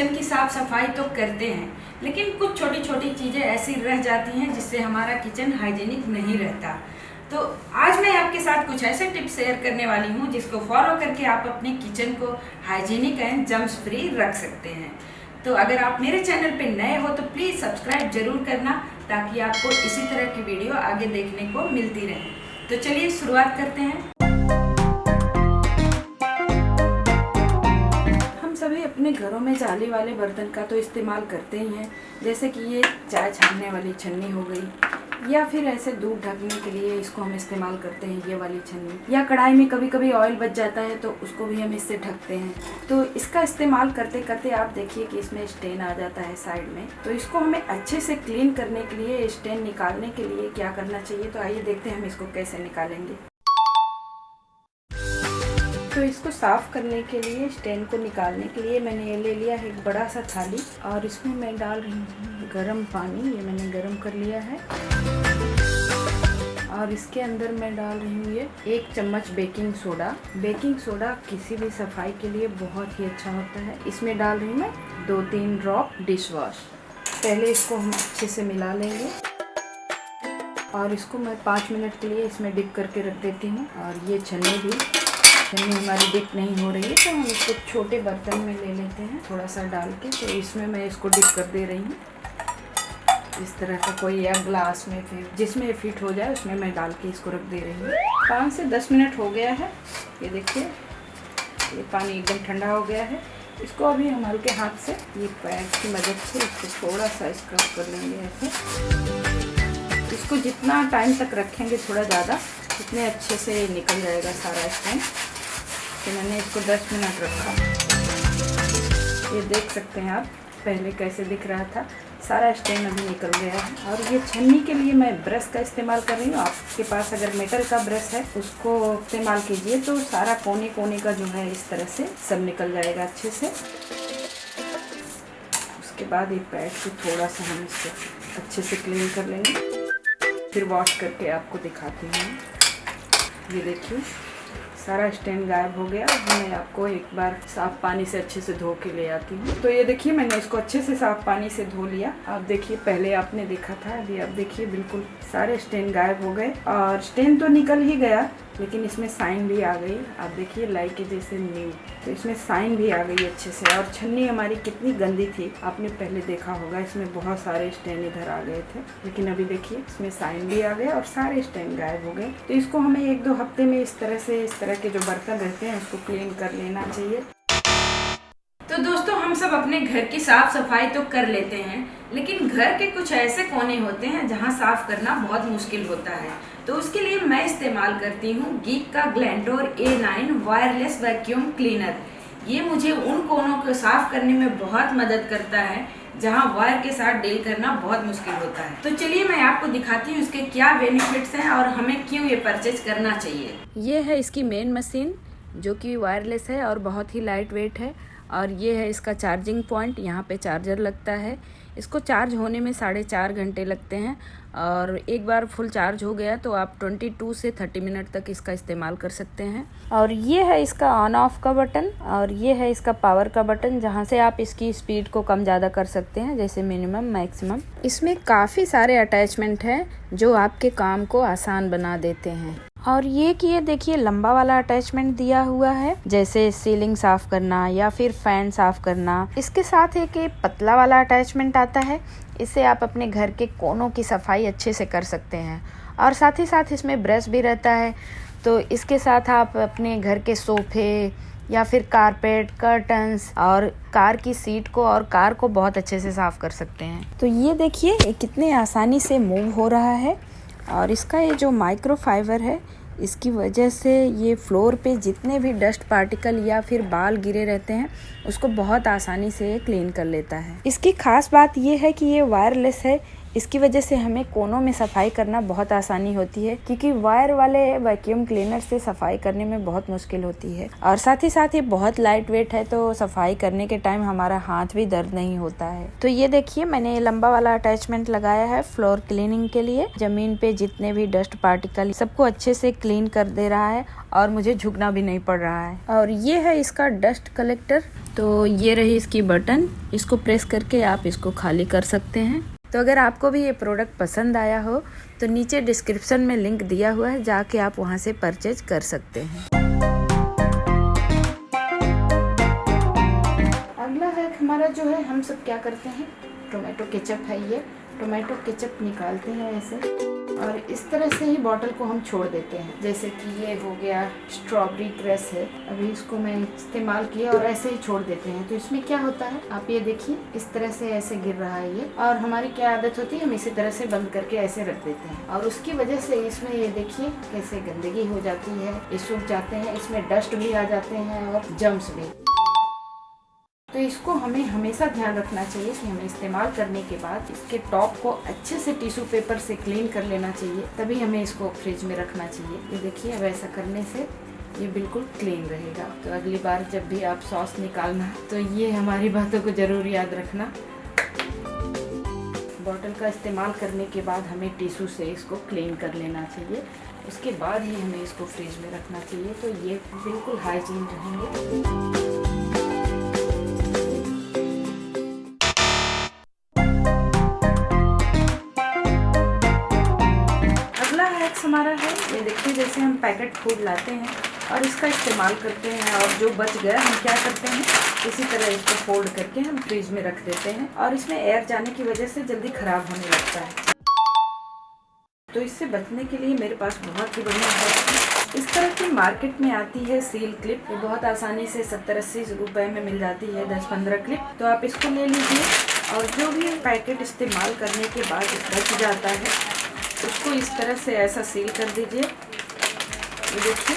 Kitchen की साफ सफाई तो करते हैं, लेकिन कुछ छोटी छोटी चीज़ें ऐसी रह जाती हैं जिससे हमारा किचन हाइजीनिक नहीं रहता। तो आज मैं आपके साथ कुछ ऐसे टिप्स शेयर करने वाली हूँ जिसको फॉलो करके आप अपने किचन को हाइजीनिक एंड जर्म्स फ्री रख सकते हैं। तो अगर आप मेरे चैनल पे नए हो तो प्लीज़ सब्सक्राइब जरूर करना, ताकि आपको इसी तरह की वीडियो आगे देखने को मिलती रहे। तो चलिए शुरुआत करते हैं। हम सभी अपने घरों में जाली वाले बर्तन का तो इस्तेमाल करते ही हैं, जैसे कि ये चाय छानने वाली छन्नी हो गई, या फिर ऐसे दूध ढकने के लिए इसको हम इस्तेमाल करते हैं ये वाली छन्नी, या कढ़ाई में कभी कभी ऑयल बच जाता है तो उसको भी हम इससे ढकते हैं। तो इसका इस्तेमाल करते करते आप देखिए कि इसमें स्टेन आ जाता है साइड में। तो इसको हमें अच्छे से क्लीन करने के लिए, स्टेन निकालने के लिए क्या करना चाहिए, तो आइए देखते हैं हम इसको कैसे निकालेंगे। तो इसको साफ करने के लिए, स्टेन को निकालने के लिए मैंने ये ले लिया है एक बड़ा सा थाली, और इसमें मैं डाल रही हूँ गर्म पानी। ये मैंने गर्म कर लिया है, और इसके अंदर मैं डाल रही हूँ ये 1 चम्मच बेकिंग सोडा। बेकिंग सोडा किसी भी सफाई के लिए बहुत ही अच्छा होता है। इसमें डाल रही हूँ मैं 2-3 ड्रॉप डिश वॉश। पहले इसको हम अच्छे से मिला लेंगे, और इसको मैं 5 मिनट के लिए इसमें डिप करके रख देती हूँ। और ये छन्नी हमारी डिप नहीं हो रही है, तो हम इसको छोटे बर्तन में ले लेते हैं थोड़ा सा डाल के। तो इसमें मैं इसको डिप कर दे रही हूँ इस तरह का, कोई या ग्लास में, फिर जिसमें फिट हो जाए उसमें मैं डाल के इसको रख दे रही हूँ। 5 से 10 मिनट हो गया है। ये देखिए, ये पानी एकदम ठंडा हो गया है। इसको अभी हम हल्के हाथ से, ये पैर की मदद से इसको थोड़ा सा स्क्रब कर लेंगे ऐसे। इसको जितना टाइम तक रखेंगे थोड़ा ज़्यादा, उतने अच्छे से निकल जाएगा सारा स्टेन। तो मैंने इसको 10 मिनट रखा। ये देख सकते हैं आप, पहले कैसे दिख रहा था, सारा स्टेन अभी निकल गया है। और ये छन्नी के लिए मैं ब्रश का इस्तेमाल कर रही हूँ। आपके पास अगर मेटल का ब्रश है उसको इस्तेमाल कीजिए, तो सारा कोने कोने का जो है इस तरह से सब निकल जाएगा अच्छे से। उसके बाद ये पैड को थोड़ा सा हम इसको अच्छे से क्लीन कर लेंगे, फिर वॉश करके आपको दिखाती हूँ। ये देखिए, सारा स्टेन गायब हो गया। मैं आपको एक बार साफ पानी से अच्छे से धो के ले आती हूँ। तो ये देखिए, मैंने इसको अच्छे से साफ पानी से धो लिया। आप देखिए, पहले आपने देखा था, अभी आप देखिए बिल्कुल सारे स्टेन गायब हो गए। और स्टेन तो निकल ही गया, लेकिन इसमें साइन भी आ गई। आप देखिए, लाइक के जैसे न्यू, तो इसमें साइन भी आ गई अच्छे से। और छन्नी हमारी कितनी गंदी थी, आपने पहले देखा होगा, इसमें बहुत सारे स्टेन इधर आ गए थे, लेकिन अभी देखिए इसमें साइन भी आ गया और सारे स्टेन गायब हो गए। तो इसको हमें 1-2 हफ्ते में इस तरह के जो बर्तन रहते हैं उसको क्लीन कर लेना चाहिए। तो दोस्तों, हम सब अपने घर की साफ सफाई तो कर लेते हैं, लेकिन घर के कुछ ऐसे कोने होते हैं जहां साफ करना बहुत मुश्किल होता है। तो उसके लिए मैं इस्तेमाल करती हूँ गीक का ग्लैंडोर A9 वायरलेस वैक्यूम क्लीनर। ये मुझे उन कोनों को साफ करने में बहुत मदद करता है जहां वायर के साथ डील करना बहुत मुश्किल होता है। तो चलिए मैं आपको दिखाती हूँ इसके क्या बेनिफिट्स हैं और हमें क्यों ये परचेज करना चाहिए। ये है इसकी मेन मशीन, जो कि वायरलेस है और बहुत ही लाइट वेट है। और ये है इसका चार्जिंग पॉइंट, यहाँ पे चार्जर लगता है। इसको चार्ज होने में 4.5 घंटे लगते हैं, और एक बार फुल चार्ज हो गया तो आप 22 से 30 मिनट तक इसका इस्तेमाल कर सकते हैं। और ये है इसका ऑन ऑफ का बटन, और ये है इसका पावर का बटन, जहाँ से आप इसकी स्पीड को कम ज़्यादा कर सकते हैं, जैसे मिनिमम मैक्सिमम। इसमें काफ़ी सारे अटैचमेंट हैं जो आपके काम को आसान बना देते हैं। और ये कि ये देखिए, लंबा वाला अटैचमेंट दिया हुआ है, जैसे सीलिंग साफ करना या फिर फैन साफ करना। इसके साथ एक पतला वाला अटैचमेंट आता है, इससे आप अपने घर के कोनों की सफाई अच्छे से कर सकते हैं। और साथ ही साथ इसमें ब्रश भी रहता है, तो इसके साथ आप अपने घर के सोफे या फिर कारपेट, कर्टन्स और कार की सीट को और कार को बहुत अच्छे से साफ कर सकते हैं। तो ये देखिए, ये कितने आसानी से मूव हो रहा है। और इसका ये जो माइक्रोफाइबर है, इसकी वजह से ये फ्लोर पे जितने भी डस्ट पार्टिकल या फिर बाल गिरे रहते हैं उसको बहुत आसानी से क्लीन कर लेता है। इसकी खास बात ये है कि ये वायरलेस है, इसकी वजह से हमें कोनों में सफाई करना बहुत आसानी होती है, क्योंकि वायर वाले वैक्यूम क्लीनर से सफाई करने में बहुत मुश्किल होती है। और साथ ही बहुत लाइट वेट है, तो सफाई करने के टाइम हमारा हाथ भी दर्द नहीं होता है। तो ये देखिए, मैंने लंबा वाला अटैचमेंट लगाया है फ्लोर क्लीनिंग के लिए। जमीन पे जितने भी डस्ट पार्टिकल सबको अच्छे से क्लीन कर दे रहा है और मुझे झुकना भी नहीं पड़ रहा है। और ये है इसका डस्ट कलेक्टर। तो ये रही इसकी बटन, इसको प्रेस करके आप इसको खाली कर सकते हैं। तो अगर आपको भी ये प्रोडक्ट पसंद आया हो तो नीचे डिस्क्रिप्शन में लिंक दिया हुआ है, जाके आप वहाँ से परचेज कर सकते हैं। अगला है हमारा जो है, हम सब क्या करते हैं, टोमेटो केचप है ये। टोमेटो केचप निकालते हैं ऐसे, और इस तरह से ही बॉटल को हम छोड़ देते हैं। जैसे कि ये हो गया स्ट्रॉबेरी क्रश है, अभी इसको मैं इस्तेमाल किया और ऐसे ही छोड़ देते हैं। तो इसमें क्या होता है, आप ये देखिए, इस तरह से ऐसे गिर रहा है ये। और हमारी क्या आदत होती है, हम इसी तरह से बंद करके ऐसे रख देते हैं, और उसकी वजह से इसमें ये देखिए कैसे गंदगी हो जाती है, ये सूख जाते हैं, इसमें डस्ट भी आ जाते हैं और जर्म्स भी। तो इसको हमें हमेशा ध्यान रखना चाहिए कि हमें इस्तेमाल करने के बाद इसके टॉप को अच्छे से टिश्यू पेपर से क्लीन कर लेना चाहिए, तभी हमें इसको फ्रिज में रखना चाहिए। ये देखिए, अब ऐसा करने से ये बिल्कुल क्लीन रहेगा। तो अगली बार जब भी आप सॉस निकालना, तो ये हमारी बातों को ज़रूर याद रखना। बॉटल का इस्तेमाल करने के बाद हमें टिश्यू से इसको क्लीन कर लेना चाहिए, उसके बाद ही हमें इसको फ्रिज में रखना चाहिए। तो ये बिल्कुल हाइजीन रहेंगे। हमारा है ये देखिए, जैसे हम पैकेट फूड लाते हैं और इसका इस्तेमाल करते हैं, और जो बच गया हम क्या करते हैं, इसी तरह इसको फोल्ड करके हम फ्रिज में रख देते हैं, और इसमें एयर जाने की वजह से जल्दी खराब होने लगता है। तो इससे बचने के लिए मेरे पास बहुत ही बढ़िया है। इस तरह की मार्केट में आती है सील क्लिप, ये बहुत आसानी से 70-80 रुपए में मिल जाती है, 10-15 क्लिप। तो आप इसको ले लीजिए, और जो भी पैकेट इस्तेमाल करने के बाद बच जाता है उसको इस तरह से ऐसा सील कर दीजिए, ये देखिए,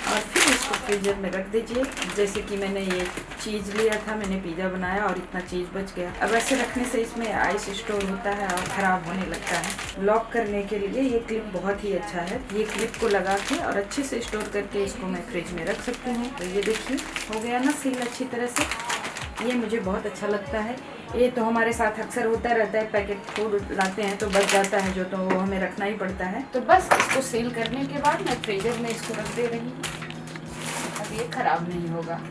और फिर इसको फ्रीजर में रख दीजिए। जैसे कि मैंने ये चीज़ लिया था, मैंने पिज़्ज़ा बनाया और इतना चीज़ बच गया। अब ऐसे रखने से इसमें आइस स्टोर होता है और ख़राब होने लगता है। लॉक करने के लिए ये क्लिप बहुत ही अच्छा है। ये क्लिप को लगा के और अच्छे से स्टोर करके इसको मैं फ्रिज में रख सकती हूँ। तो ये देखिए, हो गया ना सील अच्छी तरह से। ये मुझे बहुत अच्छा लगता है। ये तो हमारे साथ अक्सर होता रहता है, पैकेट फूड लाते हैं तो बच जाता है जो, तो वो हमें रखना ही पड़ता है। तो बस इसको सील करने के बाद मैं फ्रीजर में इसको रख दे रही हूँ, अब ये खराब नहीं होगा।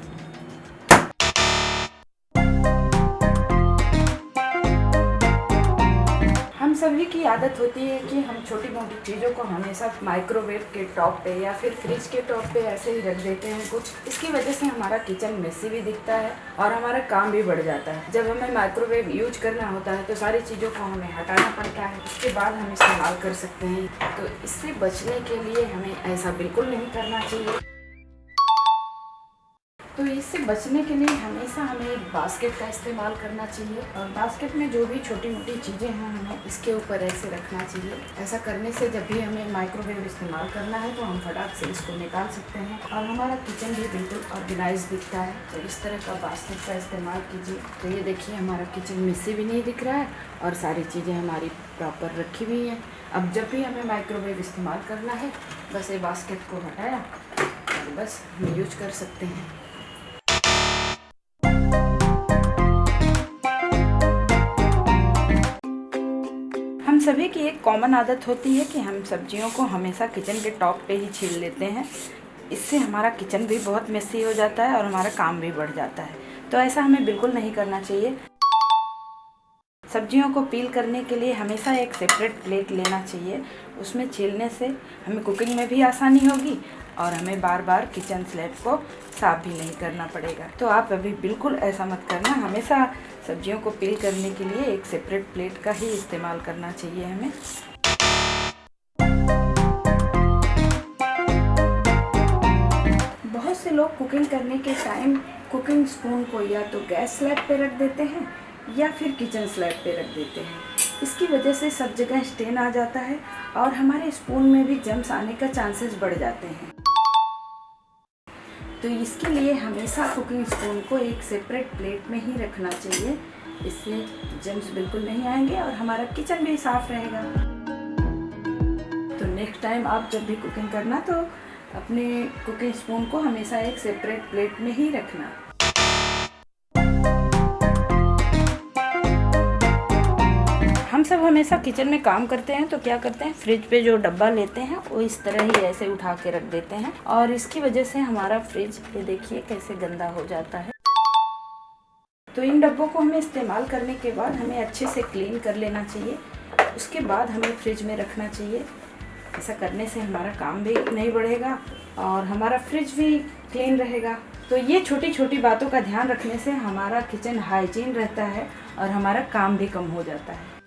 हम सभी की आदत होती है कि हम छोटी मोटी चीज़ों को हमेशा माइक्रोवेव के टॉप पे या फिर फ्रिज के टॉप पे ऐसे ही रख देते हैं कुछ। इसकी वजह से हमारा किचन मेसी भी दिखता है और हमारा काम भी बढ़ जाता है। जब हमें माइक्रोवेव यूज करना होता है तो सारी चीज़ों को हमें हटाना पड़ता है, उसके बाद हम इस्तेमाल कर सकते हैं। तो इससे बचने के लिए हमें ऐसा बिल्कुल नहीं करना चाहिए। तो इससे बचने के लिए हमेशा हमें एक बास्केट का इस्तेमाल करना चाहिए, और बास्केट में जो भी छोटी मोटी चीज़ें हैं हमें इसके ऊपर ऐसे रखना चाहिए। ऐसा करने से जब भी हमें माइक्रोवेव इस्तेमाल करना है तो हम फटाक से इसको निकाल सकते हैं, और हमारा किचन भी बिल्कुल ऑर्गेनाइज दिखता है। तो इस तरह का बास्केट का इस्तेमाल कीजिए। तो ये देखिए, हमारा किचन मेसी भी नहीं दिख रहा है और सारी चीज़ें हमारी प्रॉपर रखी हुई हैं। अब जब भी हमें माइक्रोवेव इस्तेमाल करना है, बस ये बास्केट को हटाया और बस हम यूज कर सकते हैं। सभी की एक कॉमन आदत होती है कि हम सब्जियों को हमेशा किचन के टॉप पे ही छील लेते हैं। इससे हमारा किचन भी बहुत मेसी हो जाता है और हमारा काम भी बढ़ जाता है। तो ऐसा हमें बिल्कुल नहीं करना चाहिए। सब्जियों को पील करने के लिए हमेशा एक सेपरेट प्लेट लेना चाहिए। उसमें छीलने से हमें कुकिंग में भी आसानी होगी और हमें बार बार किचन स्लैब को साफ भी नहीं करना पड़ेगा। तो आप अभी बिल्कुल ऐसा मत करना, हमेशा सब्जियों को पील करने के लिए एक सेपरेट प्लेट का ही इस्तेमाल करना चाहिए हमें। बहुत से लोग कुकिंग करने के टाइम कुकिंग स्पून को या तो गैस स्लैब पे रख देते हैं या फिर किचन स्लैब पे रख देते हैं। इसकी वजह से सब जगह स्टेन आ जाता है और हमारे स्पून में भी जम्स आने का चांसेस बढ़ जाते हैं। तो इसके लिए हमेशा कुकिंग स्पून को एक सेपरेट प्लेट में ही रखना चाहिए। इससे जर्म्स बिल्कुल नहीं आएंगे और हमारा किचन भी साफ रहेगा। तो नेक्स्ट टाइम आप जब भी कुकिंग करना तो अपने कुकिंग स्पून को हमेशा एक सेपरेट प्लेट में ही रखना। हम सब हमेशा किचन में काम करते हैं तो क्या करते हैं, फ्रिज पे जो डब्बा लेते हैं वो इस तरह ही ऐसे उठा के रख देते हैं और इसकी वजह से हमारा फ्रिज ये देखिए कैसे गंदा हो जाता है। तो इन डब्बों को हमें इस्तेमाल करने के बाद हमें अच्छे से क्लीन कर लेना चाहिए, उसके बाद हमें फ्रिज में रखना चाहिए। ऐसा करने से हमारा काम भी नहीं बढ़ेगा और हमारा फ्रिज भी क्लीन रहेगा। तो ये छोटी छोटी बातों का ध्यान रखने से हमारा किचन हाइजीन रहता है और हमारा काम भी कम हो जाता है।